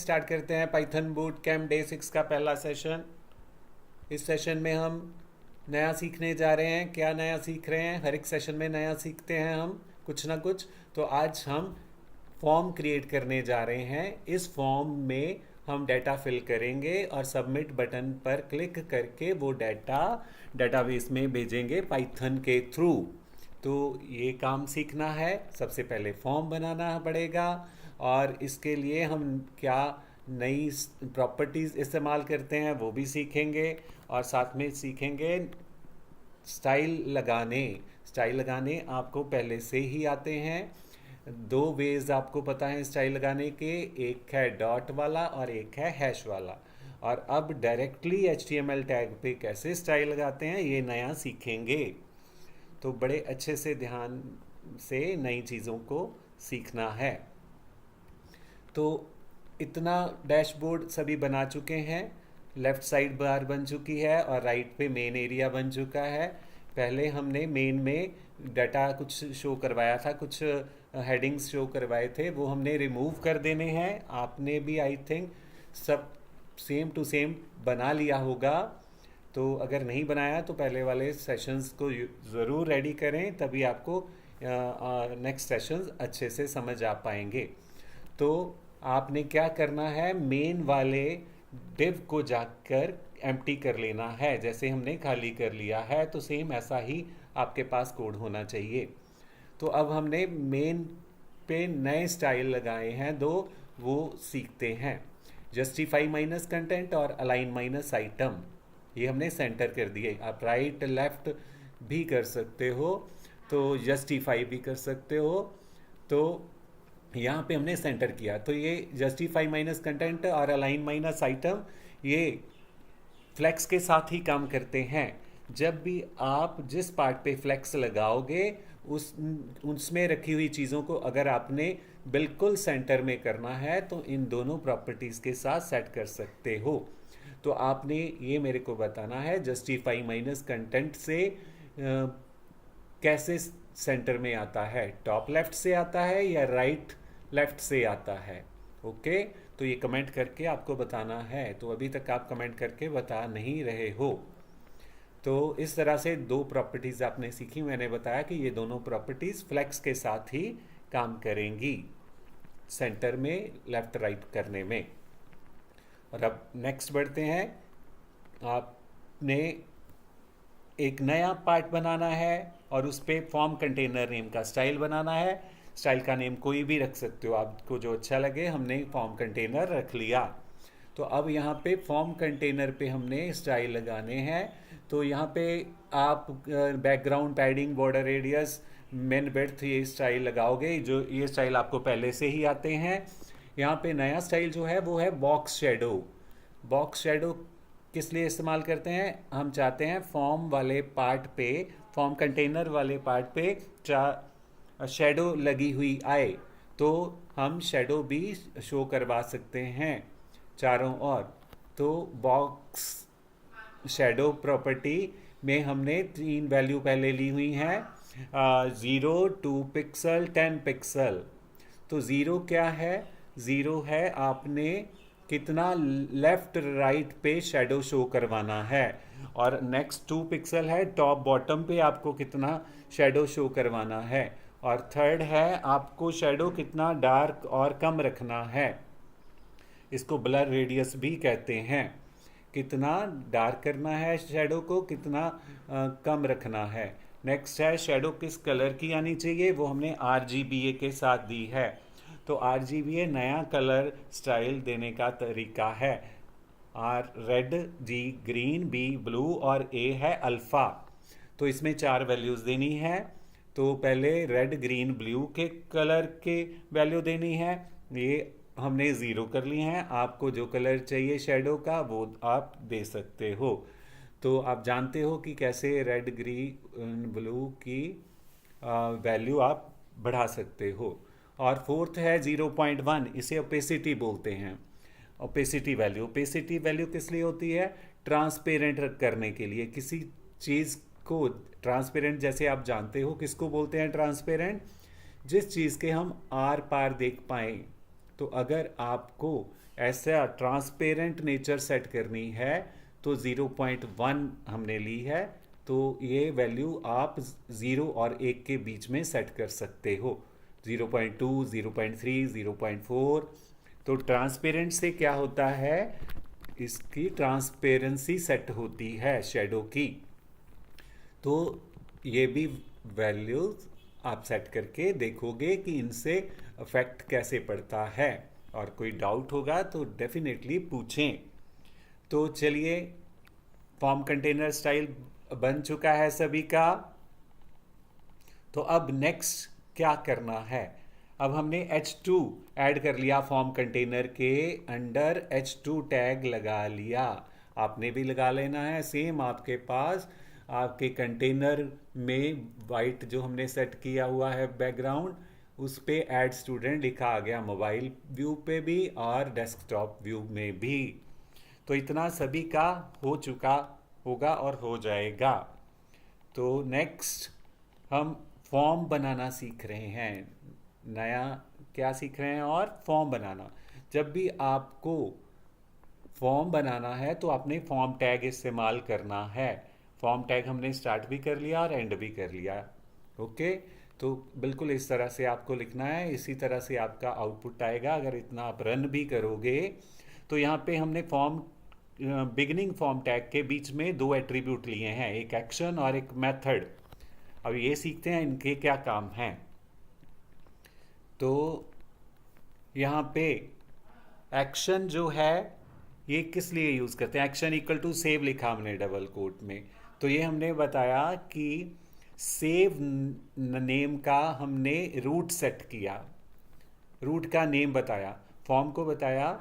Start करते हैं Python boot camp day 6 का पहला सेशन। इस सेशन में हम नया सीखने जा रहे हैं। क्या नया सीख रहे हैं? हर एक सेशन में नया सीखते हैं हम कुछ ना कुछ। तो आज हम फॉर्म क्रिएट करने जा रहे हैं। इस फॉर्म में हम डाटा फिल करेंगे और सबमिट बटन पर क्लिक करके वो डाटा डाटाबेस में भेजेंगे पाइथन के थ्रू। तो ये काम सीखना है। सबसे पहले फॉर्म बनाना पड़ेगा और इसके लिए हम क्या नई प्रॉपर्टीज़ इस्तेमाल करते हैं वो भी सीखेंगे और साथ में सीखेंगे स्टाइल लगाने आपको पहले से ही आते हैं। दो वेज आपको पता है स्टाइल लगाने के, एक है डॉट वाला और एक है हैश वाला। और अब डायरेक्टली HTML टैग पे कैसे स्टाइल लगाते हैं ये नया सीखेंगे। तो बड़े अच्छे से ध्यान से नई चीज़ों को सीखना है। तो इतना डैशबोर्ड सभी बना चुके हैं। लेफ़्ट साइड बार बन चुकी है और राइट पे मेन एरिया बन चुका है। पहले हमने मेन में डाटा कुछ शो करवाया था, कुछ हेडिंग्स शो करवाए थे, वो हमने रिमूव कर देने हैं। आपने भी आई थिंक सब सेम टू सेम बना लिया होगा। तो अगर नहीं बनाया तो पहले वाले सेशंस को ज़रूर रेडी करें, तभी आपको नेक्स्ट सेशंस अच्छे से समझ आ पाएंगे। तो आपने क्या करना है, मेन वाले डिव को जाकर एम्प्टी कर लेना है। जैसे हमने खाली कर लिया है तो सेम ऐसा ही आपके पास कोड होना चाहिए। तो अब हमने मेन पे नए स्टाइल लगाए हैं दो, वो सीखते हैं। जस्टिफाई माइनस कंटेंट और अलाइन माइनस आइटम, ये हमने सेंटर कर दिए। आप राइट लेफ्ट भी कर सकते हो, तो जस्टिफाई भी कर सकते हो। तो यहाँ पे हमने सेंटर किया। तो ये जस्टिफाई माइनस कंटेंट और अलाइन माइनस आइटम ये फ्लेक्स के साथ ही काम करते हैं। जब भी आप जिस पार्ट पे फ्लेक्स लगाओगे उसमें रखी हुई चीज़ों को अगर आपने बिल्कुल सेंटर में करना है तो इन दोनों प्रॉपर्टीज़ के साथ सेट कर सकते हो। तो आपने ये मेरे को बताना है जस्टिफाई माइनस कंटेंट से कैसे सेंटर में आता है, टॉप लेफ्ट से आता है या राइट लेफ्ट से आता है। ओके, तो ये कमेंट करके आपको बताना है। तो अभी तक आप कमेंट करके बता नहीं रहे हो। तो इस तरह से दो प्रॉपर्टीज़ आपने सीखी। मैंने बताया कि ये दोनों प्रॉपर्टीज़ फ्लेक्स के साथ ही काम करेंगी सेंटर में लेफ्ट राइट करने में। और अब नेक्स्ट बढ़ते हैं। आपने एक नया पार्ट बनाना है और उस पर फॉर्म कंटेनर नेम का स्टाइल बनाना है। स्टाइल का नेम कोई भी रख सकते हो, आपको जो अच्छा लगे। हमने फॉर्म कंटेनर रख लिया। तो अब यहाँ पे फॉर्म कंटेनर पे हमने स्टाइल लगाने हैं। तो यहाँ पे आप background padding border radius main width ये स्टाइल लगाओगे, जो ये स्टाइल आपको पहले से ही आते हैं। यहाँ पे नया स्टाइल जो है वो है बॉक्स शेडो। बॉक्स शेडो किस लिए इस्तेमाल करते हैं? हम चाहते हैं फॉर्म वाले पार्ट पे, फॉर्म कंटेनर वाले पार्ट पे शेडो लगी हुई आए, तो हम शेडो भी शो करवा सकते हैं चारों ओर। तो बॉक्स शेडो प्रॉपर्टी में हमने 3 वैल्यू पहले ली हुई हैं, 0, 2 पिक्सल, 10 पिक्सल। तो ज़ीरो क्या है? ज़ीरो है आपने कितना लेफ्ट राइट पे शेडो शो करवाना है, और नेक्स्ट 2 पिक्सल है टॉप बॉटम पे आपको कितना शेडो शो करवाना है, और थर्ड है आपको शेडो कितना डार्क और कम रखना है। इसको ब्लर रेडियस भी कहते हैं। कितना डार्क करना है शेडो को, कितना कम रखना है। नेक्स्ट है शेडो किस कलर की आनी चाहिए, वो हमने RGBA के साथ दी है। तो RGBA नया कलर स्टाइल देने का तरीका है। R red, G green, B blue और A है अल्फ़ा। तो इसमें 4 वैल्यूज़ देनी है। तो पहले रेड ग्रीन ब्लू के कलर के वैल्यू देनी है। ये हमने 0 कर लिए हैं। आपको जो कलर चाहिए शेडो का वो आप दे सकते हो। तो आप जानते हो कि कैसे रेड ग्रीन ब्लू की वैल्यू आप बढ़ा सकते हो। और फोर्थ है 0.1, इसे ओपेसिटी बोलते हैं। ओपेसिटी वैल्यू किस लिए होती है? ट्रांसपेरेंट करने के लिए। किसी चीज़ को ट्रांसपेरेंट, जैसे आप जानते हो किसको बोलते हैं ट्रांसपेरेंट? जिस चीज़ के हम आर पार देख पाएँ। तो अगर आपको ऐसा ट्रांसपेरेंट नेचर सेट करनी है तो 0.1 हमने ली है, तो ये वैल्यू आप 0 और 1 के बीच में सेट कर सकते हो, 0.2, 0.3, 0.4। तो ट्रांसपेरेंट से क्या होता है, इसकी ट्रांसपेरेंसी सेट होती है शेडो की। तो ये भी वैल्यूज आप सेट करके देखोगे कि इनसे इफेक्ट कैसे पड़ता है, और कोई डाउट होगा तो डेफिनेटली पूछें। तो चलिए, फॉर्म कंटेनर स्टाइल बन चुका है सभी का। तो अब नेक्स्ट क्या करना है, अब हमने H2 ऐड कर लिया फॉर्म कंटेनर के अंडर, H2 टैग लगा लिया। आपने भी लगा लेना है सेम, आपके पास आपके कंटेनर में वाइट जो हमने सेट किया हुआ है बैकग्राउंड, उस पे ऐड स्टूडेंट लिखा आ गया, मोबाइल व्यू पे भी और डेस्कटॉप व्यू में भी। तो इतना सभी का हो चुका होगा और हो जाएगा। तो नेक्स्ट हम फॉर्म बनाना सीख रहे हैं, नया क्या सीख रहे हैं, और फॉर्म बनाना। जब भी आपको फॉर्म बनाना है तो आपने फॉर्म टैग इस्तेमाल करना है। फॉर्म टैग हमने स्टार्ट भी कर लिया और एंड भी कर लिया। ओके, तो बिल्कुल इस तरह से आपको लिखना है, इसी तरह से आपका आउटपुट आएगा। अगर इतना आप रन भी करोगे तो यहाँ पे हमने फॉर्म बिगिनिंग फॉर्म टैग के बीच में दो एट्रीब्यूट लिए हैं, एक एक्शन और एक मेथड। अब ये सीखते हैं इनके क्या काम हैं। तो यहाँ पे एक्शन जो है ये किस लिए यूज़ करते हैं, एक्शन इक्वल टू सेव लिखा हमने डबल कोट में। तो ये हमने बताया कि सेव नेम का हमने रूट सेट किया, रूट का नेम बताया, फॉर्म को बताया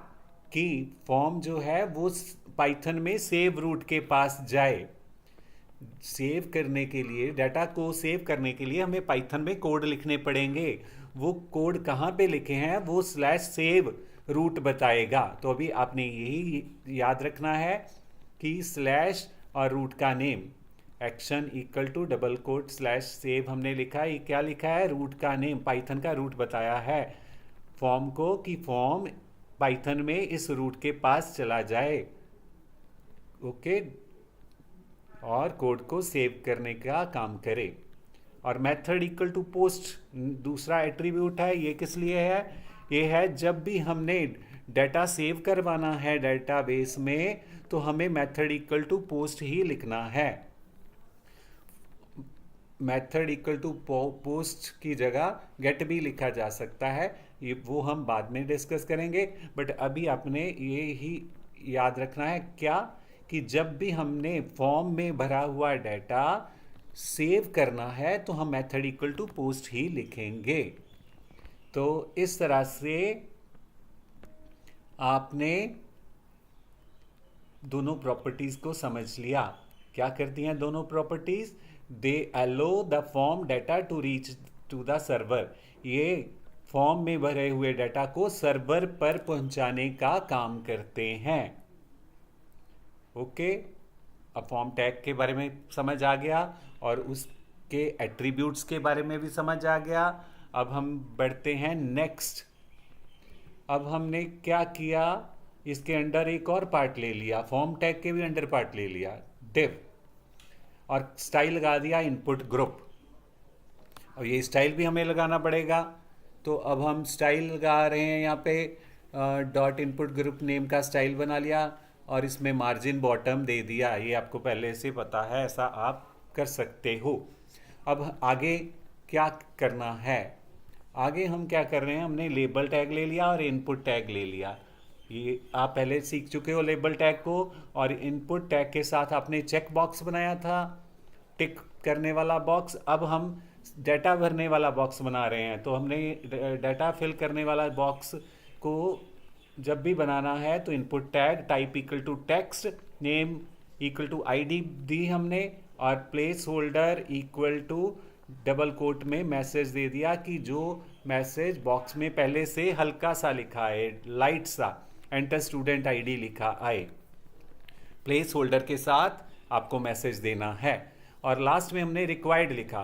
कि फॉर्म जो है वो पाइथन में सेव रूट के पास जाए। सेव करने के लिए, डाटा को सेव करने के लिए हमें पाइथन में कोड लिखने पड़ेंगे। वो कोड कहाँ पे लिखे हैं वो /save रूट बताएगा। तो अभी आपने यही याद रखना है कि स्लैश और रूट का name, action equal to double quote /save हमने लिखा है। ये क्या लिखा है, रूट का नेम, पाइथन का रूट बताया है फॉर्म को कि फॉर्म पाइथन में इस रूट के पास चला जाए। ओके, और कोड को सेव करने का काम करे। और मेथड इक्वल टू पोस्ट दूसरा एट्रीब्यूट है। ये किस लिए है, ये है जब भी हमने डाटा सेव करवाना है डेटाबेस में तो हमें मेथड इक्वल टू पोस्ट ही लिखना है। मेथड इक्वल टू पोस्ट की जगह गेट भी लिखा जा सकता है, ये वो हम बाद में डिस्कस करेंगे। बट अभी आपने ये ही याद रखना है क्या, कि जब भी हमने फॉर्म में भरा हुआ डाटा सेव करना है तो हम मेथड इक्वल टू पोस्ट ही लिखेंगे। तो इस तरह से आपने दोनों प्रॉपर्टीज को समझ लिया। क्या करती हैं दोनों properties, they allow the form data to reach to the server. ये फॉर्म में भरे हुए डाटा को सर्वर पर पहुंचाने का काम करते हैं। ओके, अब फॉर्म टैग के बारे में समझ आ गया और उसके एट्रीब्यूट्स के बारे में भी समझ आ गया। अब हम बढ़ते हैं नेक्स्ट। अब हमने क्या किया, इसके अंडर एक और पार्ट ले लिया, फॉर्म टैग के भी अंडर पार्ट ले लिया, डिव, और स्टाइल लगा दिया इनपुट ग्रुप। और ये स्टाइल भी हमें लगाना पड़ेगा। तो अब हम स्टाइल लगा रहे हैं यहाँ पे, डॉट इनपुट ग्रुप नेम का स्टाइल बना लिया और इसमें मार्जिन बॉटम दे दिया। ये आपको पहले से पता है, ऐसा आप कर सकते हो। अब आगे क्या करना है, आगे हम क्या कर रहे हैं, हमने लेबल टैग ले लिया और इनपुट टैग ले लिया। ये आप पहले सीख चुके हो लेबल टैग को। और इनपुट टैग के साथ आपने चेक बॉक्स बनाया था, टिक करने वाला बॉक्स। अब हम डाटा भरने वाला बॉक्स बना रहे हैं। तो हमने डाटा फिल करने वाला बॉक्स को जब भी बनाना है तो input tag type equal to text, name equal to ID दी हमने, और placeholder equal to double quote में मैसेज दे दिया कि जो मैसेज बॉक्स में पहले से हल्का सा लिखा है, लाइट सा, एंटर स्टूडेंट ID लिखा आए। प्लेस होल्डर के साथ आपको मैसेज देना है। और लास्ट में हमने रिक्वायर्ड लिखा।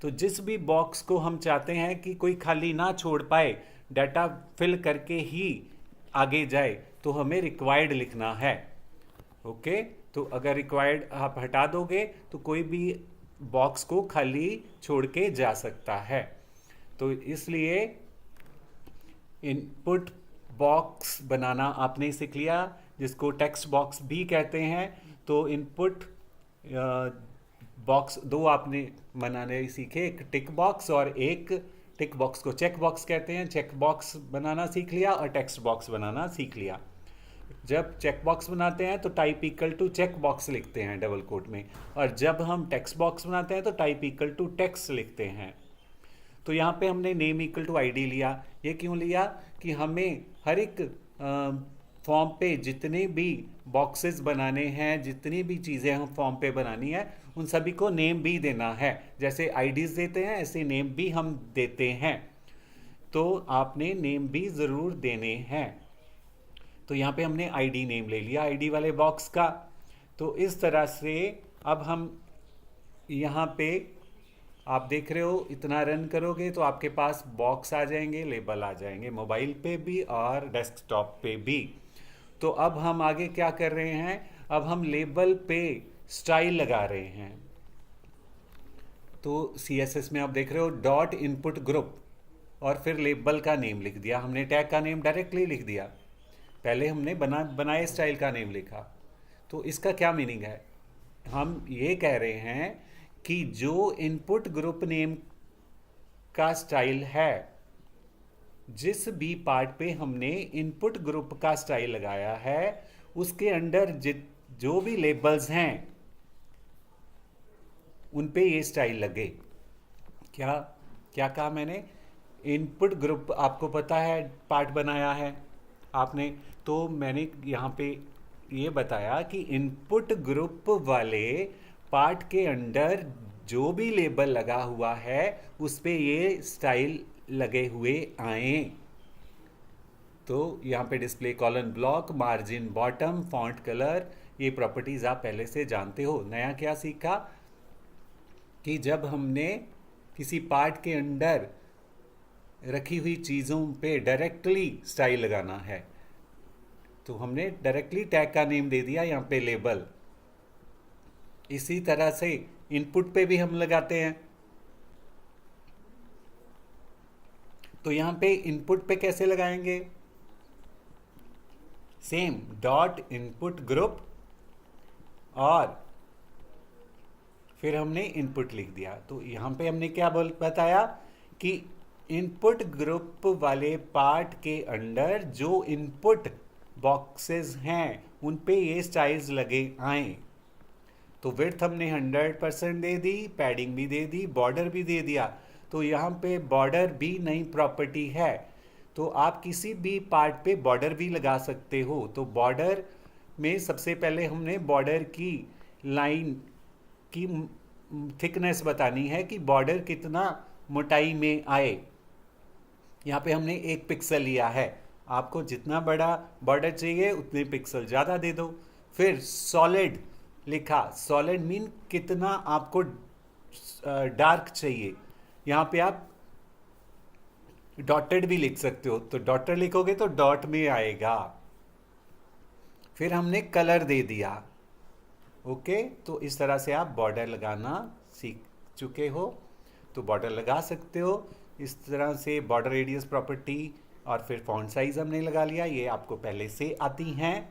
तो जिस भी बॉक्स को हम चाहते हैं कि कोई खाली ना छोड़ पाए, डाटा फिल करके ही आगे जाए, तो हमें रिक्वायर्ड लिखना है। ओके, तो अगर रिक्वायर्ड आप हटा दोगे तो कोई भी बॉक्स को खाली छोड़ के जा सकता है। तो इसलिए इनपुट बॉक्स बनाना आपने सीख लिया, जिसको टेक्स्ट बॉक्स भी कहते हैं। तो इनपुट बॉक्स दो आपने बनाने सीखे, एक टिक बॉक्स और एक टिक बॉक्स को चेक बॉक्स कहते हैं। चेक बॉक्स बनाना सीख लिया और टेक्स्ट बॉक्स बनाना सीख लिया। जब चेक बॉक्स बनाते हैं तो type equal to check box लिखते हैं डबल कोट में, और जब हम टेक्स्ट बॉक्स बनाते हैं तो टाइप इक्वल टू टेक्स्ट लिखते हैं। तो यहाँ पे हमने नेम इक्वल टू आईडी लिया। ये क्यों लिया कि हमें हर एक फॉर्म पे जितने भी बॉक्सेस बनाने हैं, जितनी भी चीज़ें हम फॉर्म पे बनानी है, उन सभी को नेम भी देना है। जैसे आईडीज देते हैं ऐसे नेम भी हम देते हैं। तो आपने नेम भी ज़रूर देने हैं। तो यहाँ पे हमने आईडी नेम ले लिया आईडी वाले बॉक्स का। तो इस तरह से अब हम यहाँ पे आप देख रहे हो, इतना रन करोगे तो आपके पास बॉक्स आ जाएंगे, लेबल आ जाएंगे, मोबाइल पे भी और डेस्कटॉप पे भी। तो अब हम आगे क्या कर रहे हैं, अब हम लेबल पे स्टाइल लगा रहे हैं। तो CSS में आप देख रहे हो डॉट इनपुट ग्रुप और फिर लेबल का नेम लिख दिया हमने, टैग का नेम डायरेक्टली लिख दिया। पहले हमने बनाए स्टाइल का नेम लिखा। तो इसका क्या मीनिंग है, हम ये कह रहे हैं कि जो इनपुट ग्रुप नेम का स्टाइल है, जिस भी पार्ट पे हमने इनपुट ग्रुप का स्टाइल लगाया है, उसके अंडर जो भी लेबल्स हैं उन पे ये स्टाइल लगे। क्या क्या कहा मैंने, इनपुट ग्रुप आपको पता है पार्ट बनाया है आपने, तो मैंने यहाँ पे ये बताया कि इनपुट ग्रुप वाले पार्ट के अंडर जो भी लेबल लगा हुआ है उस पे ये स्टाइल लगे हुए आए। तो यहाँ पे display colon block, margin bottom, font colour, ये प्रॉपर्टीज आप पहले से जानते हो। नया क्या सीखा कि जब हमने किसी पार्ट के अंडर रखी हुई चीज़ों पे डायरेक्टली स्टाइल लगाना है, तो हमने डायरेक्टली टैग का नेम दे दिया यहाँ पे लेबल। इसी तरह से इनपुट पे भी हम लगाते हैं। तो यहाँ पे इनपुट पे कैसे लगाएंगे, सेम डॉट इनपुट ग्रुप और फिर हमने इनपुट लिख दिया। तो यहाँ पे हमने क्या बताया कि इनपुट ग्रुप वाले पार्ट के अंडर जो इनपुट बॉक्सेस हैं उन पे ये स्टाइल्स लगे आए। तो विड्थ हमने 100% दे दी, पैडिंग भी दे दी, बॉर्डर भी दे दिया। तो यहाँ पे बॉर्डर भी नई प्रॉपर्टी है, तो आप किसी भी पार्ट पे बॉर्डर भी लगा सकते हो। तो बॉर्डर में सबसे पहले हमने बॉर्डर की लाइन की थिकनेस बतानी है कि बॉर्डर कितना मोटाई में आए। यहाँ पे हमने 1 पिक्सल लिया है, आपको जितना बड़ा बॉर्डर चाहिए उतने पिक्सल ज़्यादा दे दो। फिर सॉलिड लिखा, सॉलिड मीन कितना आपको डार्क चाहिए। यहाँ पे आप डॉटेड भी लिख सकते हो, तो डॉटेड लिखोगे तो डॉट में आएगा। फिर हमने कलर दे दिया। ओके, तो इस तरह से आप बॉर्डर लगाना सीख चुके हो। तो बॉर्डर लगा सकते हो इस तरह से, बॉर्डर रेडियस प्रॉपर्टी, और फिर फॉन्ट साइज हमने लगा लिया, ये आपको पहले से आती हैं।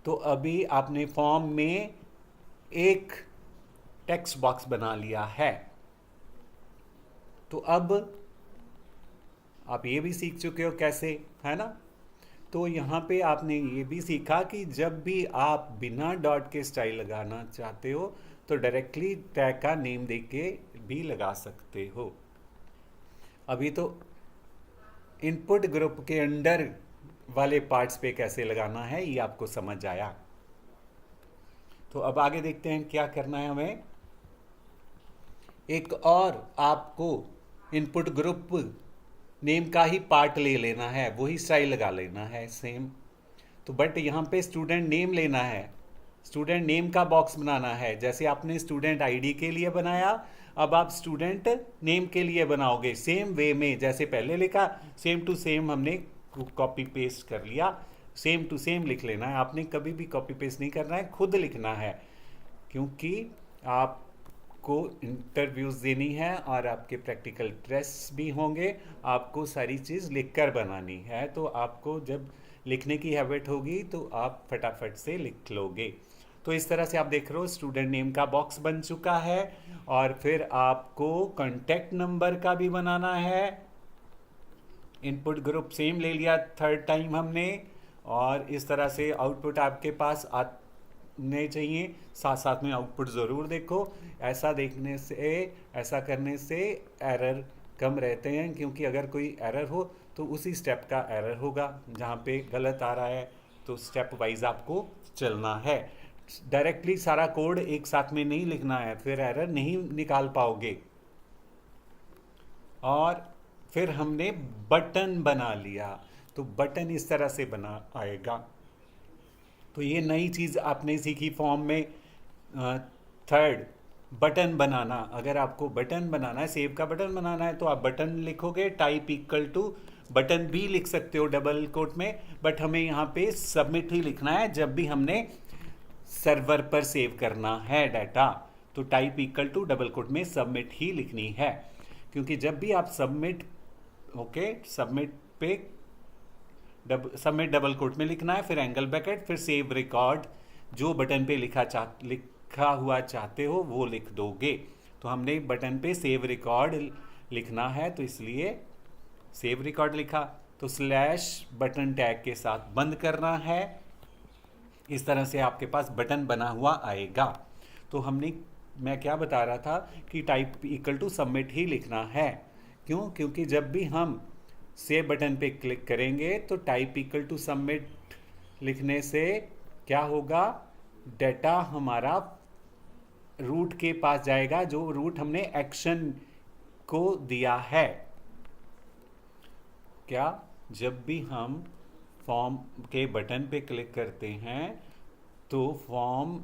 तो अभी आपने फॉर्म में एक टेक्स्ट बॉक्स बना लिया है। तो अब आप ये भी सीख चुके हो कैसे, है ना। तो यहाँ पे आपने ये भी सीखा कि जब भी आप बिना डॉट के स्टाइल लगाना चाहते हो तो डायरेक्टली टैग का नेम दे के भी लगा सकते हो। अभी तो इनपुट ग्रुप के अंडर वाले पार्ट्स पे कैसे लगाना है ये आपको समझ आया। तो अब आगे देखते हैं क्या करना है हमें। एक और आपको इनपुट ग्रुप नेम का ही पार्ट ले लेना है, वही स्टाइल लगा लेना है सेम। तो बट यहाँ पे स्टूडेंट नेम लेना है, स्टूडेंट नेम का बॉक्स बनाना है। जैसे आपने स्टूडेंट आईडी के लिए बनाया, अब आप स्टूडेंट नेम के लिए बनाओगे सेम वे में, जैसे पहले लिखा सेम टू सेम हमने कॉपी पेस्ट कर लिया, सेम टू सेम लिख लेना है। आपने कभी भी कॉपी पेस्ट नहीं करना है, खुद लिखना है, क्योंकि आपको इंटरव्यूज़ देनी है और आपके प्रैक्टिकल टेस्ट भी होंगे। आपको सारी चीज़ लिखकर बनानी है, तो आपको जब लिखने की हैबिट होगी तो आप फटाफट से लिख लोगे। तो इस तरह से आप देख रहे हो स्टूडेंट नेम का बॉक्स बन चुका है, और फिर आपको कॉन्टैक्ट नंबर का भी बनाना है। इनपुट ग्रुप सेम ले लिया थर्ड टाइम हमने, और इस तरह से आउटपुट आपके पास आने चाहिए। साथ साथ में आउटपुट ज़रूर देखो। ऐसा देखने से, ऐसा करने से एरर कम रहते हैं, क्योंकि अगर कोई एरर हो तो उसी स्टेप का एरर होगा जहाँ पे गलत आ रहा है। तो स्टेप वाइज आपको चलना है, डायरेक्टली सारा कोड एक साथ में नहीं लिखना है, फिर एरर नहीं निकाल पाओगे। और फिर हमने बटन बना लिया, तो बटन इस तरह से बना आएगा। तो ये नई चीज़ आपने सीखी फॉर्म में। थर्ड, बटन बनाना। अगर आपको बटन बनाना है, सेव का बटन बनाना है, तो आप बटन लिखोगे, टाइप इक्वल टू बटन भी लिख सकते हो डबल कोट में, बट हमें यहाँ पे सबमिट ही लिखना है जब भी हमने सर्वर पर सेव करना है डाटा। तो type equal to double quote में सबमिट ही लिखनी है, क्योंकि जब भी आप सबमिट, ओके, सबमिट पे सबमिट डबल कोट में लिखना है, फिर एंगल ब्रैकेट, फिर सेव रिकॉर्ड, जो बटन पे लिखा हुआ चाहते हो वो लिख दोगे। तो हमने बटन पे सेव रिकॉर्ड लिखना है, तो इसलिए सेव रिकॉर्ड लिखा। तो स्लैश बटन टैग के साथ बंद करना है। इस तरह से आपके पास बटन बना हुआ आएगा। तो मैं क्या बता रहा था कि टाइप इक्वल टू सबमिट ही लिखना है। क्यों? क्योंकि जब भी हम सेव बटन पे क्लिक करेंगे तो टाइप इक्वल टू सबमिट लिखने से क्या होगा, डेटा हमारा रूट के पास जाएगा, जो रूट हमने एक्शन को दिया है। क्या? जब भी हम फॉर्म के बटन पे क्लिक करते हैं तो फॉर्म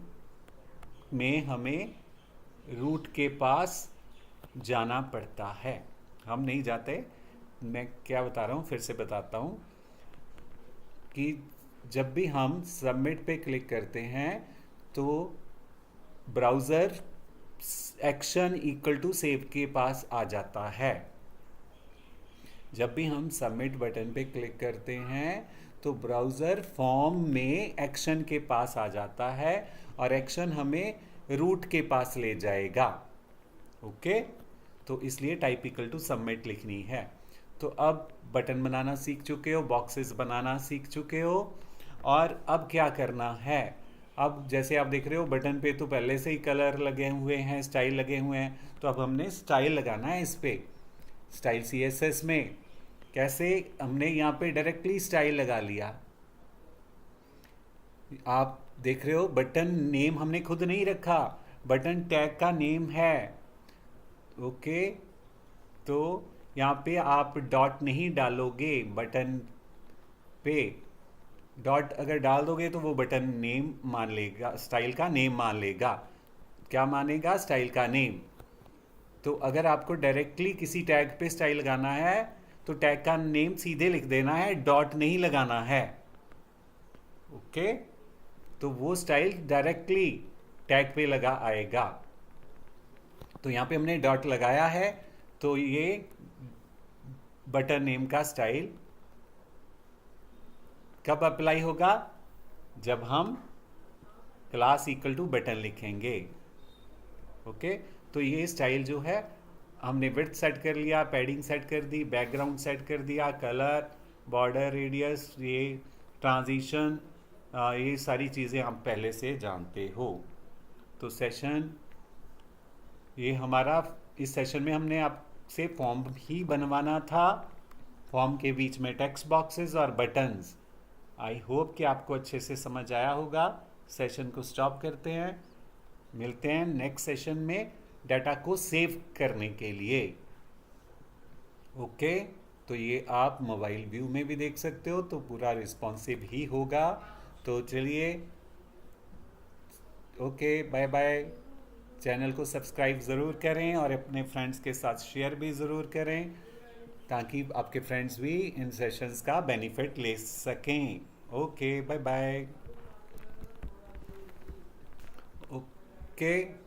में हमें रूट के पास जाना पड़ता है, हम नहीं जाते। मैं क्या बता रहा हूँ, फिर से बताता हूँ कि जब भी हम सबमिट पे क्लिक करते हैं तो browser action equal to save के पास आ जाता है। जब भी हम सबमिट बटन पे क्लिक करते हैं तो ब्राउज़र फॉर्म में एक्शन के पास आ जाता है, और एक्शन हमें रूट के पास ले जाएगा। ओके, तो इसलिए टाइप इक्वल टू सबमिट लिखनी है। तो अब बटन बनाना सीख चुके हो, बॉक्सेस बनाना सीख चुके हो, और अब क्या करना है। अब जैसे आप देख रहे हो बटन पे तो पहले से ही कलर लगे हुए हैं, स्टाइल लगे हुए हैं, तो अब हमने स्टाइल लगाना है इस पे। स्टाइल CSS में कैसे, हमने यहाँ पे डायरेक्टली स्टाइल लगा लिया। आप देख रहे हो बटन नेम हमने खुद नहीं रखा, बटन टैग का नेम है। ओके, तो यहाँ पे आप डॉट नहीं डालोगे, बटन पे डॉट अगर डाल दोगे तो वो बटन नेम मान लेगा, स्टाइल का नेम मान लेगा। क्या मानेगा? स्टाइल का नेम। तो अगर आपको डायरेक्टली किसी टैग पे स्टाइल लगाना है तो टैग का नेम सीधे लिख देना है, डॉट नहीं लगाना है। ओके, तो वो स्टाइल डायरेक्टली टैग पे लगा आएगा। तो यहाँ पे हमने डॉट लगाया है, तो ये बटन नेम का स्टाइल कब अप्लाई होगा? जब हम क्लास इक्वल टू बटन लिखेंगे। ओके, तो ये स्टाइल जो है हमने विड्थ सेट कर लिया, पैडिंग सेट कर दी, बैकग्राउंड सेट कर दिया, कलर, बॉर्डर रेडियस, ये ट्रांजिशन, ये सारी चीज़ें हम पहले से जानते हो। तो सेशन ये हमारा, इस सेशन में हमने आपसे फॉर्म ही बनवाना था, फॉर्म के बीच में टेक्स्ट बॉक्सेस और बटन्स। आई होप कि आपको अच्छे से समझ आया होगा। सेशन को स्टॉप करते हैं, मिलते हैं नेक्स्ट सेशन में डाटा को सेव करने के लिए। ओके, तो ये आप मोबाइल व्यू में भी देख सकते हो, तो पूरा रिस्पॉन्सिव ही होगा। तो चलिए, ओके, बाय बाय। चैनल को सब्सक्राइब ज़रूर करें और अपने फ्रेंड्स के साथ शेयर भी ज़रूर करें। ताकि आपके फ्रेंड्स भी इन सेशंस का बेनिफिट ले सकें। Okay, bye bye. ओके।